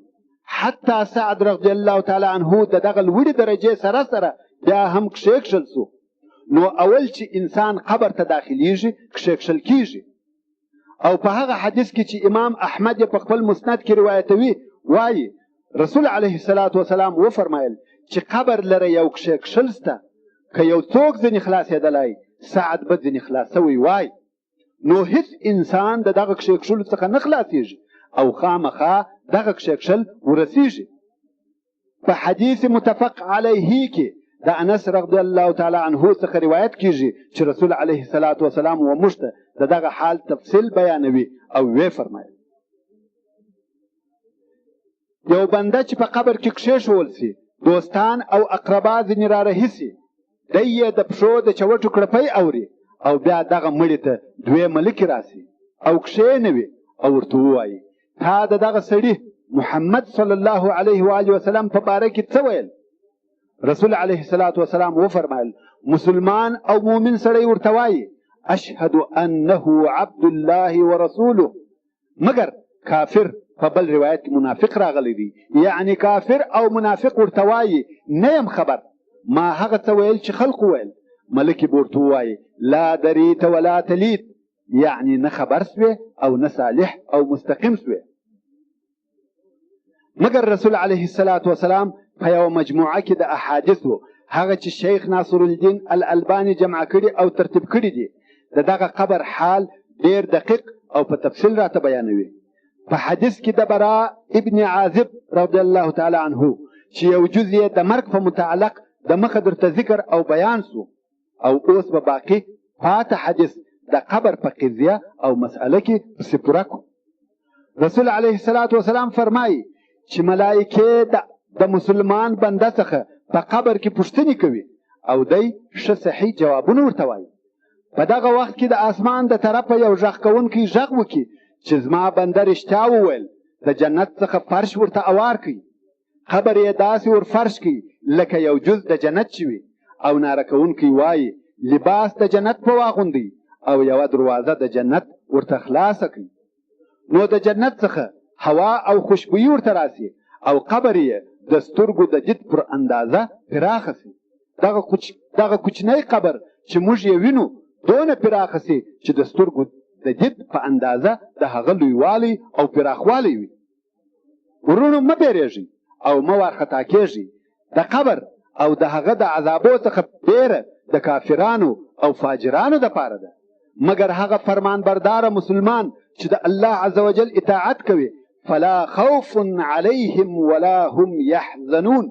A: حتی سعد رضی الله تعالی عنه د دغه لوړې درجې سره سره بیا هم کښېکښل سو. نو اول چې انسان قبر ته داخلیږي کښېکښل کیږي، او په هغه حدیث کې چې امام احمد په خپل مسند کې روایتوي وایي رسول علیه الصلاة والسلام وفرمایل چې قبر لره یو کښېکښل شته که یو څوک ځینې خلاصېدلی ساعت به ځینې خلاص شوی وای نو هیڅ انسان د دغه کښېکښلو څخه نه خلاصېږي او خامخا دغه کښېکښل ورسېږي. په حدیث متفق علیه کې د انس رضی الله تعالی عنه څخه روایت کیږي چې رسول علیه الصلاة والسلام وموږ ته د دغه حال تفصیل بیانوي او وی فرمایل یو بنده چې په قبر کې کښېښول سي دوستان او اقربا ځینې رارهي سي دی یې د پښو د چوټو کړپۍ اوري او بیا دغه مړي ته دوې ملکې راسي او کښېنوي او ورته ووایي تا د دغه سړي محمد صلی الله علیه و آله وسلم په باره کې څه ویل؟ رسول علیه الصلاة والسلام وفرمایل مسلمان او مؤمن سړی ورته وایي اشهد انه عبد الله ورسوله مگر کافر په بل روایت کې منافق راغلی دی یعنی کافر او منافق ورته وایي نه یم خبر ما هغه څه ویل چې خلقو ویل ملکې به ورته ووایي لا دریت ولا تلیت یعنی نه خبر سوې او نه صالح او مستقیم سوې. مگر رسول علیه الصلاة والسلام په یوه مجموعه کې د احادیثو هغه چې شیخ ناصر الدین الالباني جمع کړي او ترتیب کړي دي د دغه قبر حال ډیر دقیق او په تفصیل راته بیانوي. په حدیث کې د برا ابن عازب رضی الله تعالی عنه چې یو جز یې د مرګ په متعلق د مخه درته ذکر او بیان سو او اوس به باقي پاته حدیث د قبر په قضیه او مسئله کې پسې پوره کړو. رسول علیه الصلاة والسلام فرمایي چې ملائکې د مسلمان بنده څخه په قبر کې پوښتنې کوي او دی ښه صحیح جوابونه ورته وایي. په دغه وخت کې د اسمان د طرفه یو غږ کوونکی غږ وکړي چې زما بنده رښتیا وویل د جنت څخه فرش ورته اوار کړي قبر یې داسې ور فرش کړي لکه یو جز د جنت چې وي او ناره کوونکی وایي لباس د جنت په واغوندئ او یوه دروازه د جنت ورته خلاصه کړي نو د جنت څخه هوا او خوشبویي ورته راسي او قبر یې د سترګو د دید پر اندازه پراخه سي. دغه کوچنی قبر چې موږ یې وینو دونه پراخه سي چې د سترګو د دید په اندازه د هغه لویوالی او پراخوالی وي. ورونو مه بیریږئ او مه وارخطا کیږئ د قبر او د هغه د عذابو څخه بیره د کافرانو او فاجرانو دپاره ده مګر هغه فرمان برداره مسلمان چې د الله عز وجل اطاعت کوي فلا خوف علیهم ولا هم یحزنون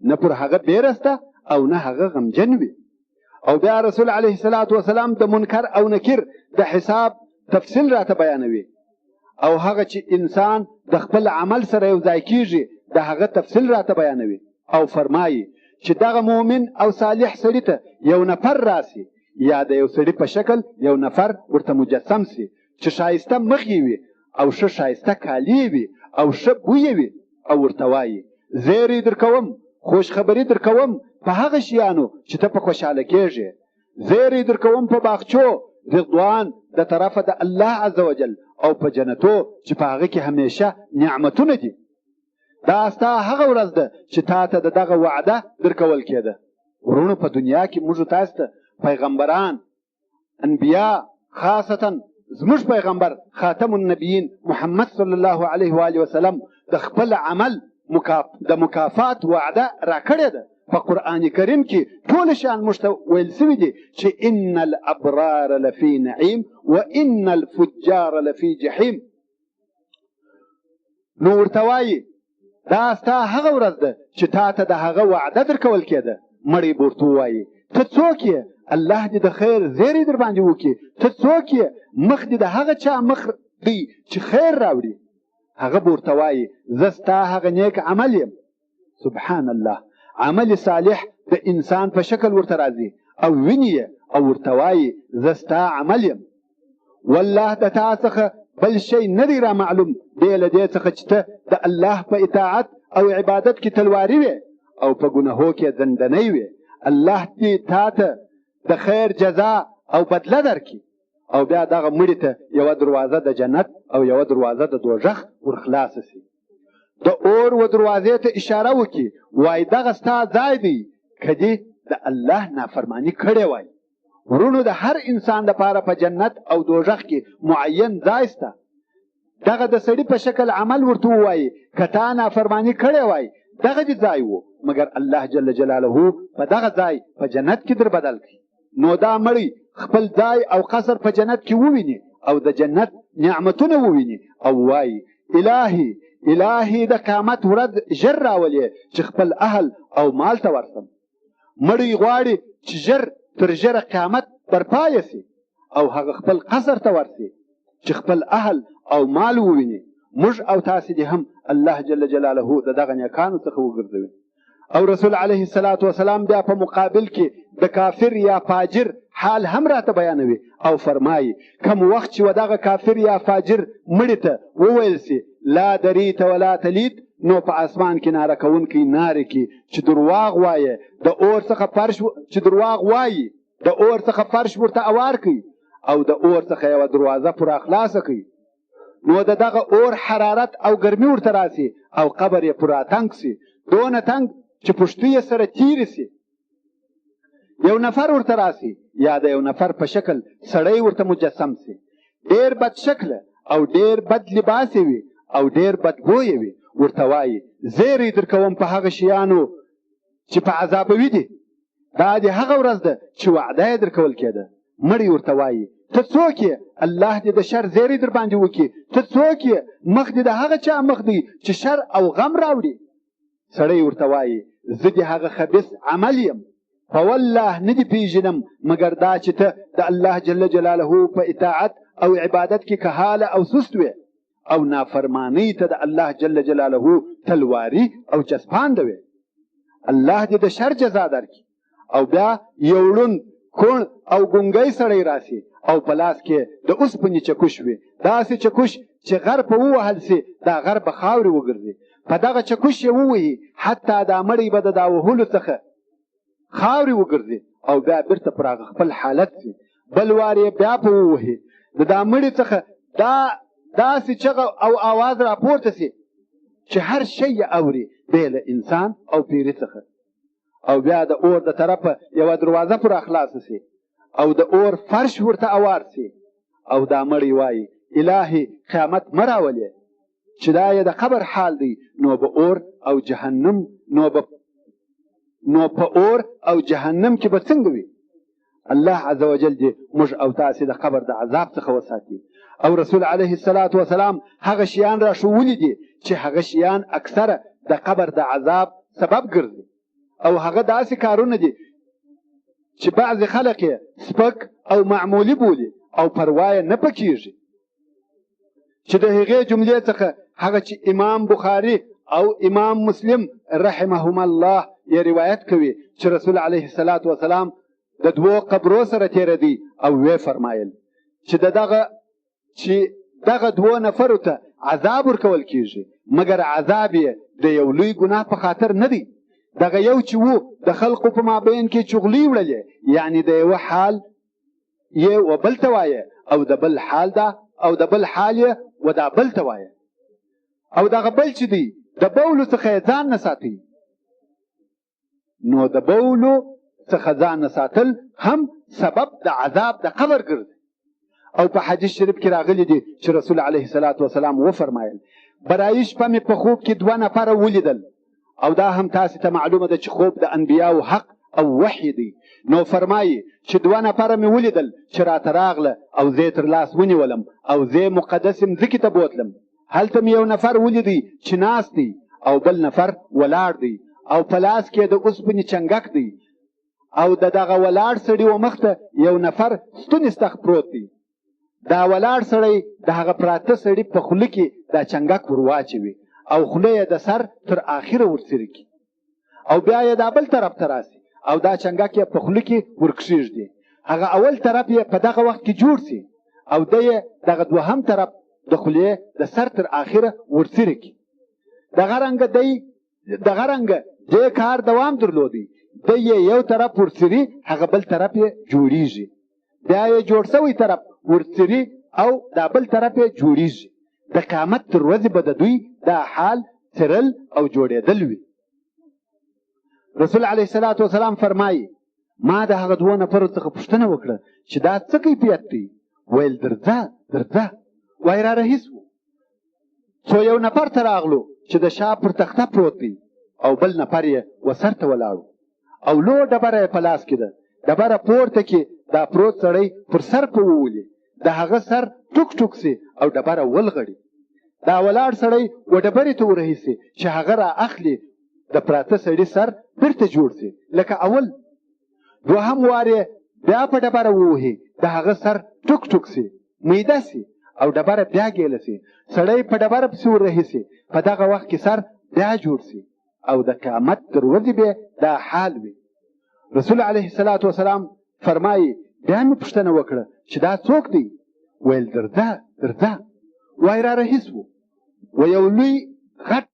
A: نه پر هغه بیره سته او نه هغه غمجن وي. او بیا رسول علیه الصلاة والسلام د منکر او نکیر د حساب تفصیل راته بیانوي او هغه چې انسان د خپل عمل سره یو ځای کیږي د هغه تفصیل راته بیانوي او فرمایي چې دغه مؤمن او صالح سړي ته یو نفر راسي یا د یو سړي په شکل یو نفر ورته مجسم سي چې ښایسته مخ یې وي او ښه ښایسته کالي وي او ښه بوی وي او ورته وایي زیری درکوم خوشخبري درکوم په هغه شیانو چې ته په خوشحاله کېږې زیری درکوم په باغچو رضوان د طرفه د الله عز وجل او په جنتو چې په هغه کې همیشه نعمتونه دي. دا ستا هغه ورځ ده چې تا ته د دغه وعده درکول کېده. ورونو په دنیا کې موږ تاسو ته پیغمبران انبیا خاصتا زموږ پیغمبر خاتم النبیین محمد صلی الله علیه و آله وسلم د خپل عمل د مکافات وعده راکړې ده. په قرآن کریم کې ټول شان موږ ته ویل سوي دي چې ان الابرار لفی نعیم و ان الفجار لفی جحیم. نو ورته وایي دا ستا هغه ورځ ده چې تا ته د هغه وعده درکول کېده. مړی به ورته ووایي ته څوک یې؟ الله دې د خیر زیری در باندې وکړي. ته څوک یې؟ مخ دې د هغه چا مخ دی چې خیر راوړي. هغه به ورته وایي زه ستا هغه نیک عمل یم. سبحان الله عمل صالح د انسان په شکل ورته راځي او ویني یې او ورته وایي زه ستا عمل یم. والله د تا څخه بل شی نه دی را معلوم بې له دې څخه چې ته د الله په اطاعت او عبادت کې تلواري وې او په ګناهو کې دندنۍ وې. الله دې تا ته د خیر جزا او بدله درکړي او بیا دغه مړي ته یوه دروازه د جنت او یوه دروازه د دوژخ ورخلاصه سي. د اور و دروازې ته اشاره وکړي وایي دغه ستا ځای دی که دې د الله نافرماني کړې وای. ورونو د هر انسان دپاره په جنت او دوزخ کې معین ځای سته. دغه د سړي په شکل عمل ورته ووایي که تا نافرماني کړې وای دغه دې ځای و، مګر الله جل جلاله په دغه ځای په جنت کې در بدل کړي. نو دا مړی خپل ځای او قصر په جنت کې وویني او د جنت نعمتونه وویني او وایي الهي الهي د قیامت ورځ ژر راولې چې خپل اهل او مال ته ورسم. مړی غواړي چې ژر تر ژره قیامت برپایه سي او هغه خپل قصر ته ورسي چې خپل اهل او مال وویني. موږ او تاسې دې هم الله جل جلاله د دغه نیکانو څخه وګرځوي. او رسول علیه الصلاة والسلام بیا په مقابل کې د کافر یا فاجر حال هم راته بیانوي او فرمایي کم وخت چې و دغه کافر یا فاجر مړي ته وویل سي لا دریت ولا تلیت، نو په اسمان کې ناره کوونکی نارې کې چې درواغ وایه د اور څخه فرش چې درواغ وایي د اور څخه فرش ورته اوار کوي او د اور څخه یوه دروازه پوره خلاصه کوي. نو د دغه اور حرارت او ګرمي ورته راسي او قبر یې پوره تنګ سي، دونه تنګ چې پشتو یې سره تیرې سي. یو نفر ورته راسي یا د یو نفر په شکل سړی ورته مجسم سي، ډېر بد شکله او ډېر بد لباس وي او ډېر بدبویه وي. ورته وایي زیری در کوم په هغه شیانو چې په عذابوي دي، دا د هغه ورځ ده چې وعده یې در کول کېده. مړی ورته وایي ته څوک یې؟ الله دې د شر زیری در باندې وکړي. ته څوک یې؟ مخ دې د هغه چا مخ دی چې شر او غم راوړي. سړی ورته وایي زه د هغه خبیث عمل یم، په والله نه دې پېژنم مګر دا چې ته د الله جل جلاله په اطاعت او عبادت کې کهاله او سست وې او نافرمانی ته د الله جل جلاله تلواري او چسپانده وې. الله دې د شر جزا درکړي. او بیا یو ړوند کوڼ او ګونګی سړی راسي او په لاس کې د اوسپنې چکش وي، داسې چکش چې غر په ووهل سي دا غر به خاورې وګرځي. په دغه چکش یې ووهي حتی دا مړی به د دا وهلو څخه خاورې وګرځي او بیا بیرته پر هغه خپل حالت سي. بل وار یې بیا په ووهي د دا مړي څخه داسې چغه او آواز راپورته سي چې هر شی یې اوري بې له انسان او پیري څخه. او بیا د اور د طرفه یوه دروازه پر خلاصه سي او د اور فرش ورته اوار سي او دا مړی وایي الهي قیامت مه راولې چې دا یې د قبر حال دی. نو په اور او جهنم نو په اور او جهنم کې به څنګه وي؟ الله عز وجل دې موږ او تاسې د قبر د عذاب څخه وساتي. او رسول علیه الصلاة والسلام هغه شیان را ښوولي دي چې هغه شیان اکثره د قبر د عذاب سبب ګرځي او هغه داسې کارونه دي چې بعضې خلک یې سپک او معمولي بولي او پروا یې نه پکېږي. چې د هغې جملې څخه هغه چې امام بخاري او امام مسلم رحمهم الله یې روایت کوي چې رسول علیه الصلاة والسلام د دوو قبرو سره تیره دی او وی فرمایل چې دغه دوو نفرو ته عذاب ورکول کیږي مګر عذاب یې د یو لوی ګناه په خاطر نه دی. دغه یو چې و د خلقو په مابین کې چغلي وړلې، یعنی د یوه حال یې و بل ته وایه او د بل حال ده او د بل حال یې و دا بل ته وایه او دغه بل چې دی د بولو څخه یې ځان نه ساتي. نو د بولو څخه ځان نه ساتل هم سبب د عذاب د قبر ګرځي. او په حدیث شریف کې راغلی دی چې رسول علیه الصلاة والسلام وفرمایل برایي شپه مې په خوب کې 2 نفره ولیدل او دا هم تاسې ته معلومه ده چې خوب د انبیاو حق او وحی دی. نو فرمایي چې 2 نفره مې ولیدل چې راته راغله او زه یې تر لاس ونیولم او زه مقدس مځکې ته بوتلم. هلته مې یو نفر ولیدی چې ناست دی او بل نفر ولاړ دی او په لاس کې د اوسپنې چنګک دی او د دغه ولاړ سړي و مخ ته یو نفر ستونی ستخ پروت دی. دا ولاړ سړی د هغه پراته سړي په خوله کې دا چنګک ور واچوي او خوله یې د سر تر آخره ورڅیري کړي او بیا یې دا بل طرف ته راسي او دا چنګک یې په خوله کې ورکښېږدي. هغه اول طرف یې په دغه وخت کې جوړ سي او دی یې دغه دوهم طرف د خولې د سر تر آخره ورڅیري کړي. دغه رنګه دې کار دوام درلودی. دی یې یو طرف ورڅیري هغه بل طرف یې جوړیږي، بیا یې جوړ سوی طرف ورڅیري او دا بل طرف یې جوړیږي. د قیامت تر ورځې به د دوی دا حال څیرل او جوړېدل وي. رسول علیه الصلاة والسلام فرمایي ما د هغه دوه نفرو څخه پوښتنه وکړه چې دا څه کیفیت دی؟ ویل درځه وای را رهي سو. څو یو نفر ته راغلو چې د شا پر تخته پروت دی او بل نفر یې وسر ته ولاړو او لو ډبره یې په لاس کې ده. ډبره پورته کې دا پروت سړی پر سر په وولي، د هغه سر ټوک ټوک سي او ډبره ولغړي. دا ولاړ سړی و ډبرې ته ورهیسي چې هغه را اخلي، د پراته سړي سر بیرته جوړ سي لکه اول. دوهم وار یې بیا په ډبره ووهي، د هغه سر ټوک ټوک سي، میده سي او ډبره بیا ګیله سي. سړی په ډبره پسې ورهیسي، په دغه وخت کې سر بیا جوړ سي او د قیامت تر ورځې به دا حال وي. رسول علیه الصلاة والسلام فرمایي بیا مې پوښتنه وکړه چې دا څوک دی؟ ویل درځه وای را رهي سو. و یو لوی غټ